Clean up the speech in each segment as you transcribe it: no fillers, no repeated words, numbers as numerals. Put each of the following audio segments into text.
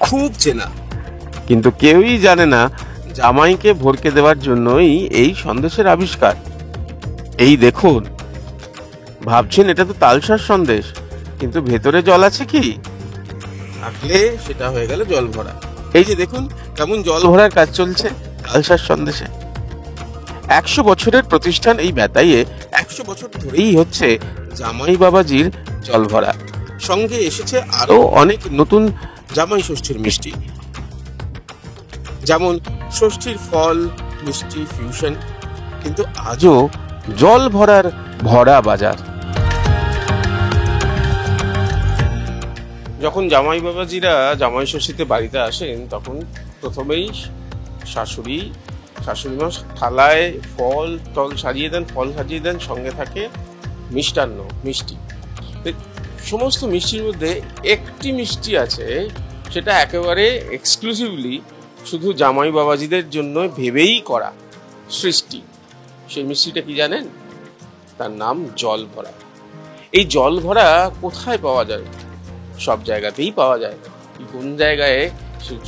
খুব চেনা, কিন্তু কেউই জানে না জামাইকে ভরকে দেওয়ার জন্যই এই সন্দেশের আবিষ্কার। এই দেখুন, ভাবছেন এটা তো তালসার সন্দেশ, কিন্তু ভেতরে জল আছে কি? থাকলে সেটা হয়ে গেল জল ভরা। এই যে দেখুন কেমন জল ভরার কাজ চলছে তালসার সন্দেশে। 100 বছরের প্রতিষ্ঠান এই বেতাইয়ে 100 বছর ধরেই হচ্ছে জামাই বাবাজির জল ভরা। সঙ্গে এসেছে আরো অনেক নতুন জামাই ষষ্ঠীর মিষ্টি, যেমন ষষ্ঠীর ফল মিষ্টি ফিউশন। কিন্তু আজও জল ভরার ভরা বাজার। যখন জামাই বাবাজিরা জামাই ষষ্ঠীতে বাড়িতে আসেন, তখন প্রথমেই শাশুড়িমা থালায় ফল টল সাজিয়ে দেন, ফল সাজিয়ে দেন, সঙ্গে থাকে মিষ্টান্ন মিষ্টি। সমস্ত মিষ্টির মধ্যে একটি মিষ্টি আছে, সেটা একেবারে এক্সক্লুসিভলি শুধু জামাই বাবাজিদের জন্য ভেবেই করা সৃষ্টি। সেই মিষ্টিটা কি জানেন? তার নাম জল ভরা। এই জল ভরা কোথায় পাওয়া যায়? সব জায়গাতেই পাওয়া যায়। কোন জায়গায়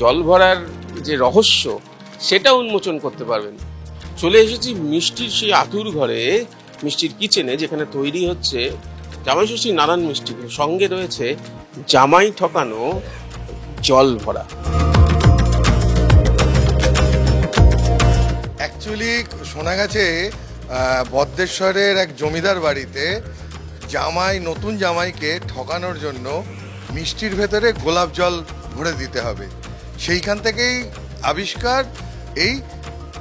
জল ভরার যে রহস্য, সেটা উন্মোচন করতে পারবেন। চলে এসেছি মিষ্টির সেই আতুর ঘরে, মিষ্টির কিচেনে, যেখানে তৈরি হচ্ছে জামাই ষষ্ঠীর নানান মিষ্টি। সঙ্গে রয়েছে জামাই ঠকানো জল ভরা। অ্যাকচুয়ালি শোনা গেছে বদ্রেশ্বরের এক জমিদার বাড়িতে নতুন জামাইকে ঠকানোর জন্য মিষ্টির ভেতরে গোলাপ জল ভরে দিতে হবে। সেইখান থেকেই আবিষ্কার এই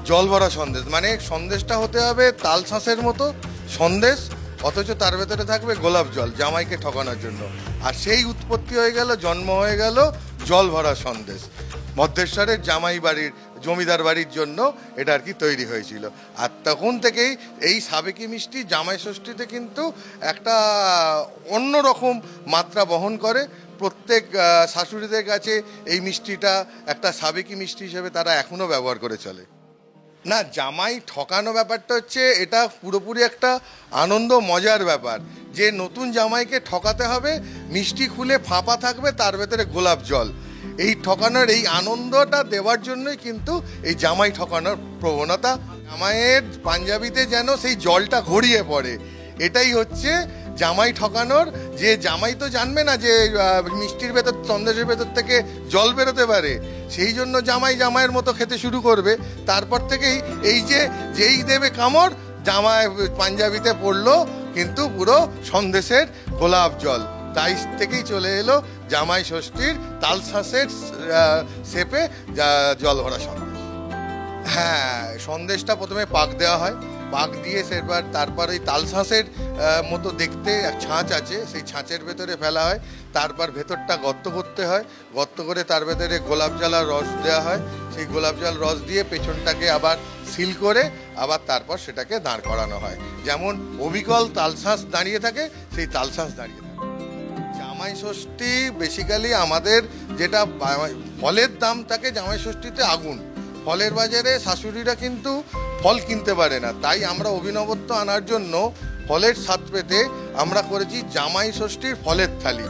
জল ভরা সন্দেশ। মানে সন্দেশটা হতে হবে তালশাঁসের মতো সন্দেশ, অথচ তার ভেতরে থাকবে গোলাপ জল, জামাইকে ঠকানোর জন্য। আর সেই উৎপত্তি হয়ে গেল, জন্ম হয়ে গেল জল ভরা সন্দেশ। ভদ্রেশ্বরের জামাই বাড়ির জমিদার বাড়ির জন্য এটা আর কি তৈরি হয়েছিল। আর তখন থেকেই এই সাবেকি মিষ্টি জামাই ষষ্ঠীতে কিন্তু একটা অন্যরকম মাত্রা বহন করে। প্রত্যেক শাশুড়িদের কাছে এই মিষ্টিটা একটা সাবেকি মিষ্টি হিসেবে তারা এখনও ব্যবহার করে চলে। না, জামাই ঠকানো ব্যাপারটা হচ্ছে এটা পুরোপুরি একটা আনন্দ মজার ব্যাপার, যে নতুন জামাইকে ঠকাতে হবে, মিষ্টি খুলে ফাঁপা থাকবে, তার ভেতরে গোলাপ জল। এই ঠকানোর এই আনন্দটা দেওয়ার জন্যই কিন্তু এই জামাই ঠকানোর প্রবণতা। জামাইয়ের পাঞ্জাবিতে যেন সেই জলটা গড়িয়ে পড়ে, এটাই হচ্ছে জামাই ঠকানোর। যে জামাই তো জানবে না যে মিষ্টির ভেতর, সন্দেশের ভেতর থেকে জল বেরোতে পারে, সেই জন্য জামাইয়ের মতো খেতে শুরু করবে। তারপর থেকেই এই যেই দেবে কামড়, জামাই পাঞ্জাবিতে পড়লো কিন্তু পুরো সন্দেশের গোলাপ জল। তাই থেকেই চলে এলো জামাই ষষ্ঠীর তালশাঁসের শেপে জল ভরা সন্দেশ। হ্যাঁ, সন্দেশটা প্রথমে পাক দেওয়া হয়, পাক দিয়ে তারপর ওই তালশাঁসের মতো দেখতে এক ছাঁচ আছে, সেই ছাঁচের ভেতরে ফেলা হয়। তারপর ভেতরটা গর্ত করতে হয়, গর্ত করে তার ভেতরে গোলাপ জল আর রস দেওয়া হয়। সেই গোলাপ জল রস দিয়ে পেছনটাকে আবার সিল করে আবার তারপর সেটাকে দাঁড় করানো হয়। যেমন অবিকল তালশাঁস দাঁড়িয়ে থাকে, সেই তালশাঁস দাঁড়িয়ে থাকে। জামাই ষষ্ঠী বেসিক্যালি আমাদের যেটা ফলের দাম থাকে জামাই ষষ্ঠীতে আগুন। ফলের বাজারে শাশুড়িরা কিন্তু ফল কিনতে পারে না, তাই আমরা অভিনবত্ব আনার জন্য ফলের স্বাদ পেতে আমরা করেছি জামাই ষষ্ঠীর ফলের থালি,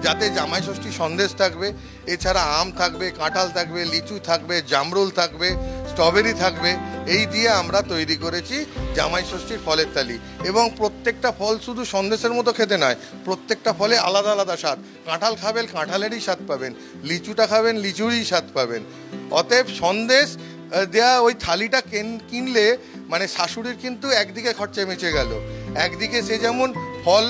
যাতে জামাই ষষ্ঠী সন্দেশ থাকবে, এছাড়া আম থাকবে, কাঁঠাল থাকবে, লিচু থাকবে, জামরুল থাকবে, স্ট্রবেরি থাকবে। এই দিয়ে আমরা তৈরি করেছি জামাই ষষ্ঠীর ফলের থালি। এবং প্রত্যেকটা ফল শুধু সন্দেশের মতো খেতে নয়, প্রত্যেকটা ফলে আলাদা আলাদা স্বাদ। কাঁঠাল খাবেন, কাঁঠালেরই স্বাদ পাবেন, লিচুটা খাবেন, লিচুরই স্বাদ পাবেন। অতএব সন্দেশ দেয়া ওই থালিটা কিনলে মানে শাশুড়ির কিন্তু একদিকে খরচা মেচে গেল, একদিকে সে যেমন ফল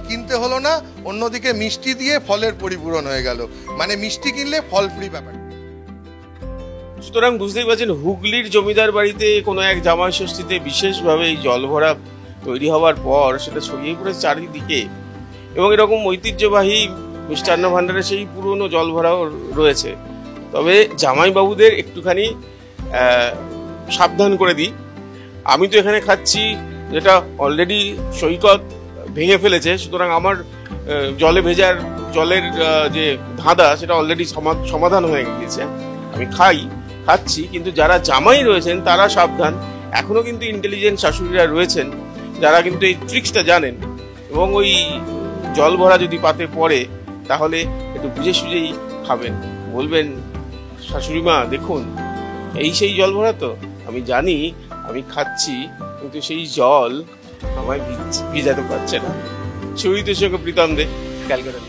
কিনতে হলো না, অন্যদিকে মিষ্টি দিয়ে ফলের পরিপূরণ হয়ে গেল। মানে মিষ্টি কিনলে ফল ফ্রি ব্যাপার। সুতরাং বুঝতেই পারছেন, হুগলির জমিদার বাড়িতে কোনো এক জামাই ষষ্ঠীতে বিশেষভাবে এই জল ভরা তৈরি হওয়ার পর সেটা ছড়িয়ে পড়ে চারিদিকে। এবং এরকম ঐতিহ্যবাহী মিষ্টান্ন ভাণ্ডারে সেই পুরনো জল ভরাও রয়েছে। তবে জামাইবাবুদের একটুখানি সাবধান করে দিই, আমি তো এখানে খাচ্ছি যেটা অলরেডি সৈকত ভেঙে ফেলেছে, সুতরাং আমার জলের যে ধাঁধা সেটা অলরেডি সমাধান হয়ে গিয়েছে। আমি খাচ্ছি, কিন্তু যারা জামাই রয়েছেন তারা সাবধান। এখনো কিন্তু ইন্টেলিজেন্ট শাশুড়িরা রয়েছেন যারা কিন্তু এই ট্রিক্সটা জানেন, এবং ওই জল ভরা যদি পাতে পড়ে তাহলে একটু বুঝে সুঝেই খাবেন, বলবেন শাশুড়ি মা দেখুন এই সেই জল ভরা তো, আমি জানি আমি খাচ্ছি কিন্তু সেই জল আমায় ভিজাতে পারছে না। সুরিতের সঙ্গে প্রীতম দে, ক্যালকাটা।